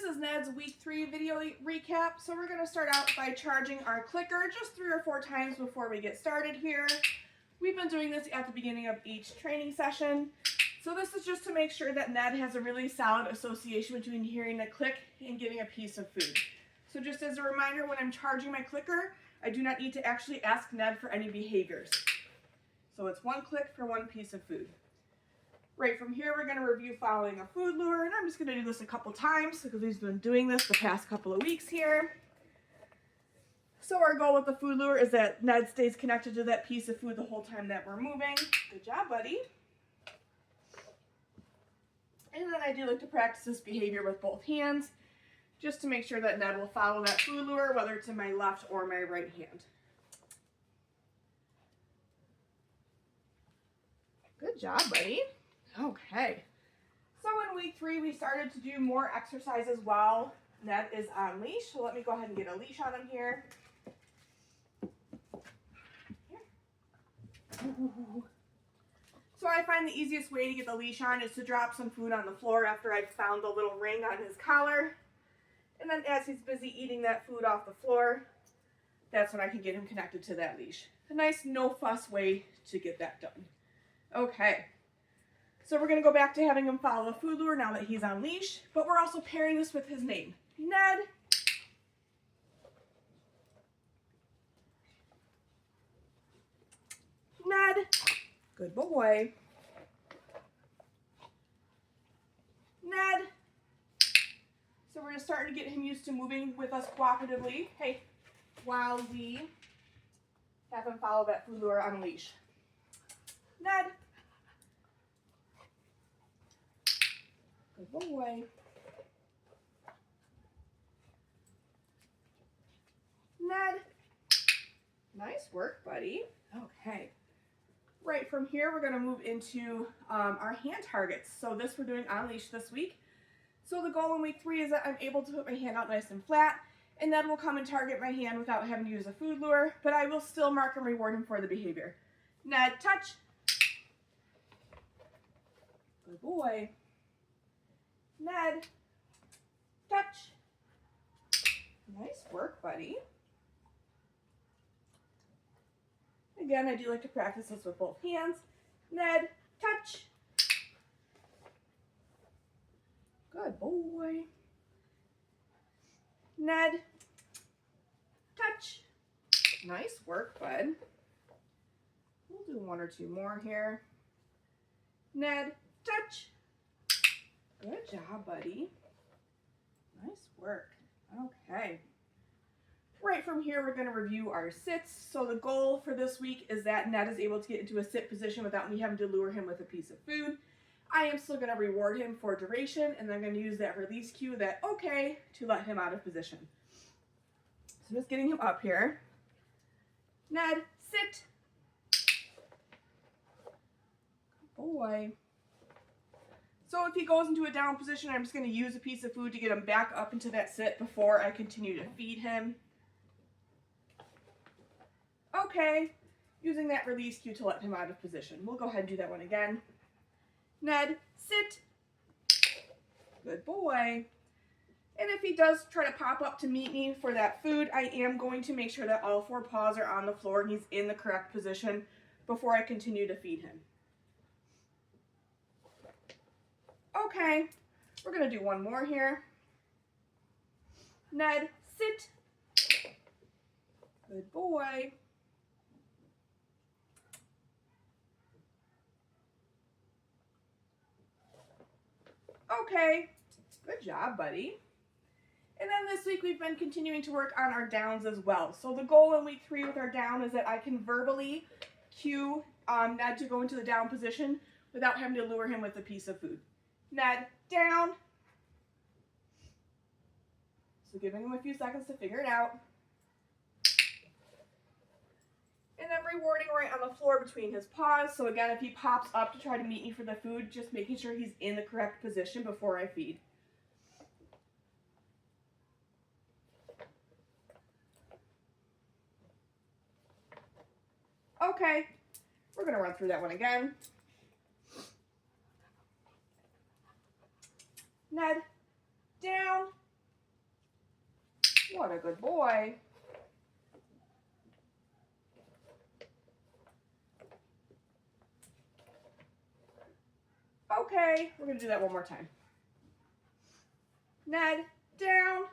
is Ned's week 3 video recap. So we're going to start out by charging our clicker just 3 or 4 times before we get started here. We've been doing this at the beginning of each training session. So this is just to make sure that Ned has a really solid association between hearing a click and getting a piece of food. So just as a reminder, when I'm charging my clicker, I do not need to actually ask Ned for any behaviors. So it's 1 click for 1 piece of food. Right from here, we're going to review following a food lure, and I'm just going to do this a couple times because we've been doing this the past couple of weeks here. So our goal with the food lure is that Ned stays connected to that piece of food the whole time that we're moving. Good job, buddy. And then I do like to practice this behavior with both hands, just to make sure that Ned will follow that food lure, whether it's in my left or my right hand. Good job, buddy. Okay. So in week 3, we started to do more exercises while Ned is on leash. So let me go ahead and get a leash on him here. So I find the easiest way to get the leash on is to drop some food on the floor after I've found the little ring on his collar. And then as he's busy eating that food off the floor, that's when I can get him connected to that leash. A nice no-fuss way to get that done. Okay. So we're going to go back to having him follow the food lure now that he's on leash, but we're also pairing this with his name. Ned. Ned. Good boy. Ned. So we're just starting to get him used to moving with us cooperatively. Hey, while we have him follow that food lure on a leash. Ned. Good boy. Ned. Nice work, buddy. Okay. Right from here, we're going to move into our hand targets. So this we're doing on leash this week. So the goal in week 3 is that I'm able to put my hand out nice and flat, and Ned will come and target my hand without having to use a food lure, but I will still mark and reward him for the behavior. Ned, touch. Good boy. Ned, touch. Nice work, buddy. Again, I do like to practice this with both hands. Ned, touch. Good boy. Ned, touch. Nice work, bud. We'll do 1 or 2 more here. Ned, touch. Good job, buddy. Nice work. Okay. Right from here, we're going to review our sits. So the goal for this week is that Ned is able to get into a sit position without me having to lure him with a piece of food. I am still going to reward him for duration, and then I'm going to use that release cue, that okay, to let him out of position. So just getting him up here. Ned, sit. Good boy. So if he goes into a down position, I'm just going to use a piece of food to get him back up into that sit before I continue to feed him. Okay, using that release cue to let him out of position. We'll go ahead and do that one again. Ned, sit. Good boy. And if he does try to pop up to meet me for that food, I am going to make sure that all 4 paws are on the floor and he's in the correct position before I continue to feed him. Okay, we're going to do 1 more here. Ned, sit. Good boy. Okay, good job, buddy. And then this week we've been continuing to work on our downs as well. So the goal in week 3 with our down is that I can verbally cue Ned to go into the down position without having to lure him with a piece of food. Ned, down. So giving him a few seconds to figure it out. And then rewarding right on the floor between his paws. So again, if he pops up to try to meet me for the food, just making sure he's in the correct position before I feed. Okay, we're going to run through that one again. Ned, down. What a good boy. Okay, we're going to do that one more time. Ned, down.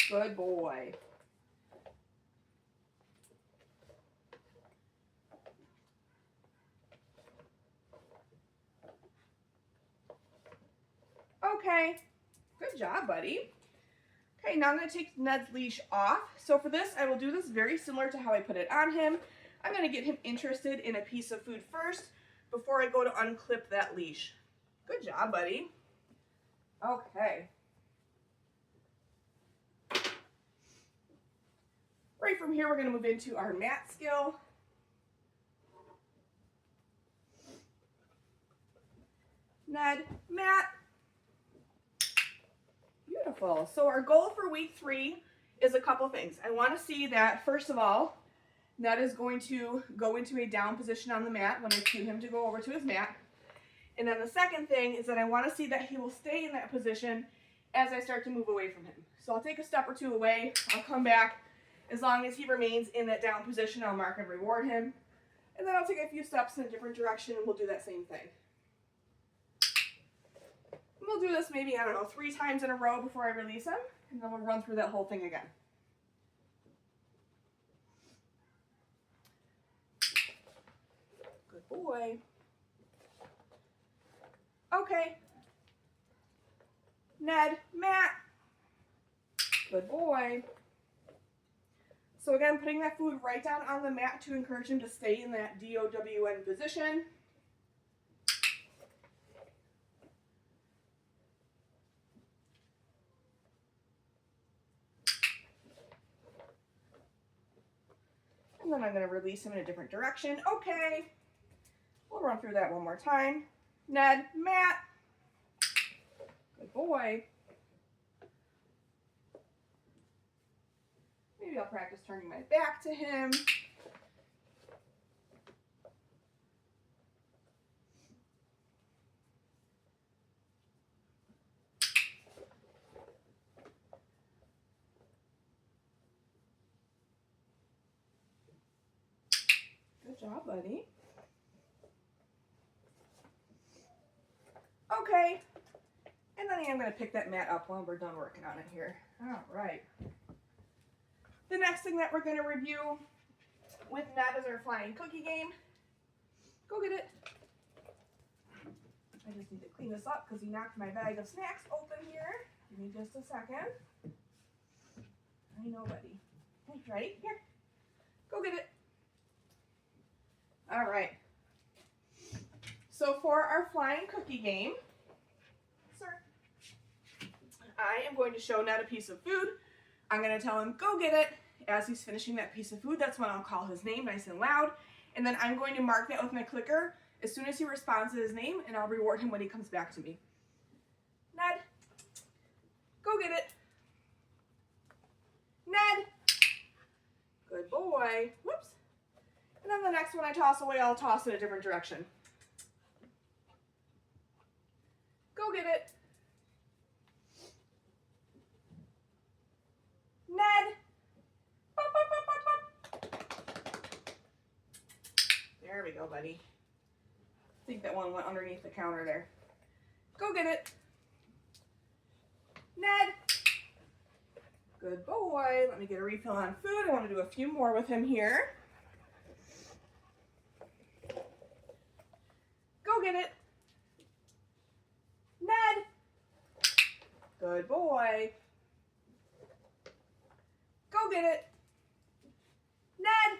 Good boy. Okay, good job, buddy. Okay, now I'm going to take Ned's leash off. So for this, I will do this very similar to how I put it on him. I'm going to get him interested in a piece of food first before I go to unclip that leash. Good job, buddy. Okay. Right from here, we're going to move into our mat skill. Ned, mat. Beautiful. So our goal for week 3 is a couple things. I want to see that, first of all, Ned is going to go into a down position on the mat when I cue him to go over to his mat. And then the second thing is that I want to see that he will stay in that position as I start to move away from him. So I'll take a step or two away. I'll come back. As long as he remains in that down position, I'll mark and reward him. And then I'll take a few steps in a different direction and we'll do that same thing. And we'll do this maybe, I don't know, 3 times in a row before I release him. And then we'll run through that whole thing again. Good boy. Okay. Ned, mat. Good boy. So again, putting that food right down on the mat to encourage him to stay in that DOWN position. And then I'm going to release him in a different direction. Okay. We'll run through that one more time. Ned, mat. Good boy. Maybe I'll practice turning my back to him. Good job, buddy. Okay. And then I'm going to pick that mat up when we're done working on it here. All right. The next thing that we're going to review with Ned is our flying cookie game. Go get it. I just need to clean this up because he knocked my bag of snacks open here. Give me just a second. I know, buddy. Okay, ready? Here. Go get it. All right. So for our flying cookie game, sir, I am going to show Ned a piece of food. I'm going to tell him, go get it. As he's finishing that piece of food, that's when I'll call his name nice and loud. And then I'm going to mark that with my clicker as soon as he responds to his name, and I'll reward him when he comes back to me. Ned, go get it. Ned, good boy. Whoops. And then the next one I toss away, I'll toss in a different direction. Go get it. Ned. Bop, bop, bop, bop, bop. There we go, buddy. I think that one went underneath the counter there. Go get it. Ned. Good boy. Let me get a refill on food. I want to do a few more with him here. Go get it. Ned. Good boy. Go get it. Ned.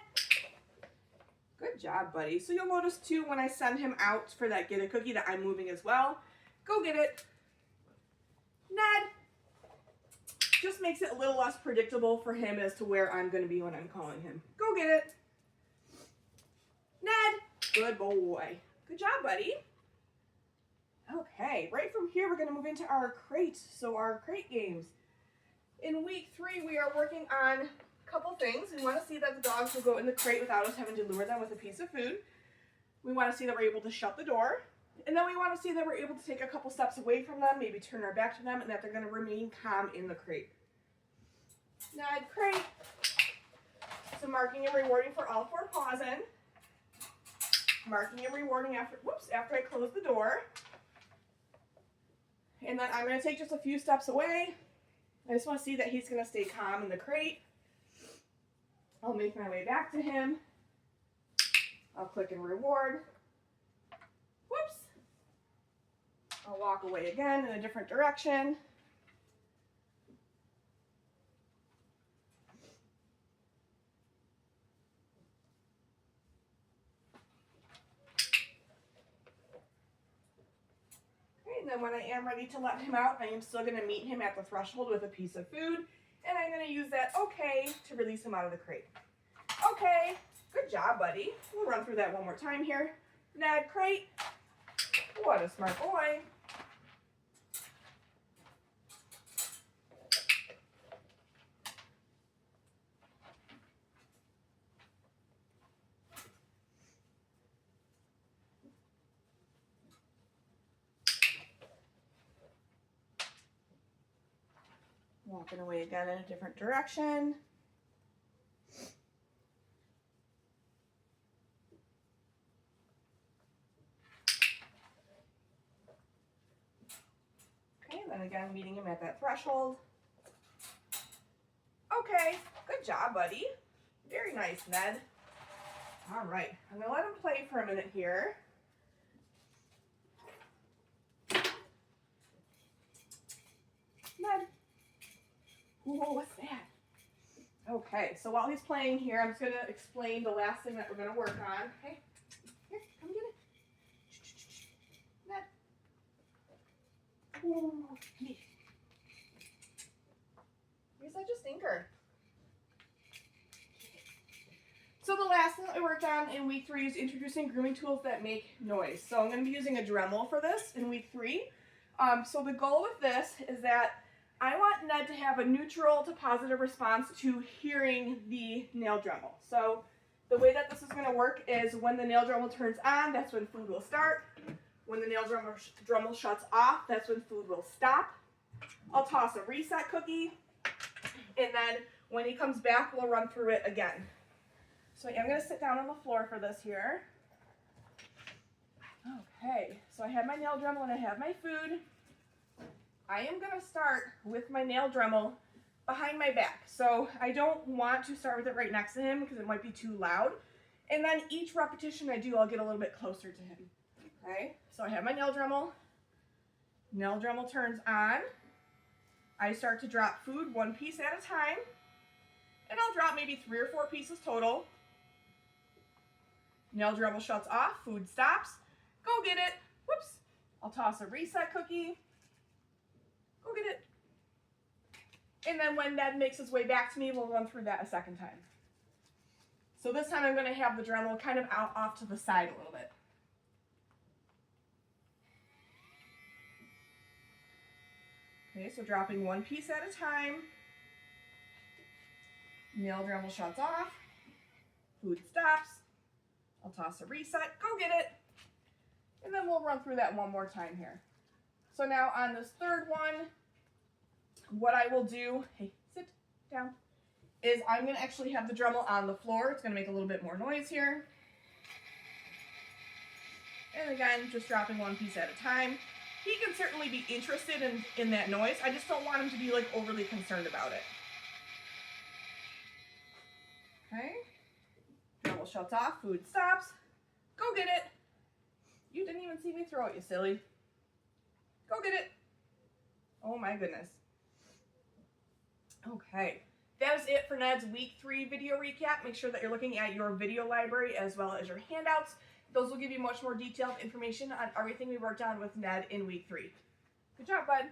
Good job, buddy. So you'll notice too when I send him out for that get a cookie that I'm moving as well. Go get it. Ned. Just makes it a little less predictable for him as to where I'm going to be when I'm calling him. Go get it. Ned. Good boy. Good job, buddy. Okay, right from here we're going to move into our crate. So our crate games. In week 3 we are working on a couple things. We want to see that the dogs will go in the crate without us having to lure them with a piece of food. We want to see that we're able to shut the door. And then we want to see that we're able to take a couple steps away from them, maybe turn our back to them, and that they're going to remain calm in the crate. Ned, crate. So marking and rewarding for all 4 pausing. Marking and rewarding after I close the door. And then I'm going to take just a few steps away. I just want to see that he's going to stay calm in the crate. I'll make my way back to him. I'll click and reward. Whoops. I'll walk away again in a different direction. And then when I am ready to let him out, I am still going to meet him at the threshold with a piece of food. And I'm going to use that okay to release him out of the crate. Okay, good job, buddy. We'll run through that one more time here. Ned, crate. What a smart boy. Walking away again in a different direction. Okay, then again meeting him at that threshold. Okay, good job, buddy. Very nice, Ned. All right, I'm gonna let him play for a minute here. Ned. Whoa, what's that? Okay, so while he's playing here, I'm just going to explain the last thing that we're going to work on. Okay, here, come get it. Ned. Whoa, come here. You're such a stinker. So the last thing that we worked on in week 3 is introducing grooming tools that make noise. So I'm going to be using a Dremel for this in week 3. So the goal with this is that I want Ned to have a neutral to positive response to hearing the nail Dremel. So the way that this is going to work is when the nail Dremel turns on, that's when food will start. When the nail Dremel shuts off, that's when food will stop. I'll toss a reset cookie, and then when he comes back, we'll run through it again. So I'm going to sit down on the floor for this here. Okay, so I have my nail Dremel and I have my food. I am going to start with my nail Dremel behind my back. So I don't want to start with it right next to him because it might be too loud. And then each repetition I do, I'll get a little bit closer to him. Okay, so I have my nail Dremel. Nail Dremel turns on. I start to drop food 1 piece at a time. And I'll drop maybe 3 or 4 pieces total. Nail Dremel shuts off, food stops. Go get it. Whoops. I'll toss a reset cookie. Go get it. And then when Ned makes his way back to me, we'll run through that a second time. So this time I'm going to have the Dremel kind of out off to the side a little bit. Okay, so dropping 1 piece at a time. Nail Dremel shuts off. Food stops. I'll toss a reset. Go get it. And then we'll run through that one more time here. So now on this third one, what I will do, hey, sit down, is I'm going to actually have the Dremel on the floor. It's going to make a little bit more noise here. And again, just dropping 1 piece at a time. He can certainly be interested in that noise. I just don't want him to be like overly concerned about it. Okay. Dremel shuts off, food stops. Go get it. You didn't even see me throw it, you silly. Go get it. Oh my goodness. Okay, that is it for Ned's week 3 video recap. Make sure that you're looking at your video library as well as your handouts. Those will give you much more detailed information on everything we worked on with Ned in week 3. Good job, bud.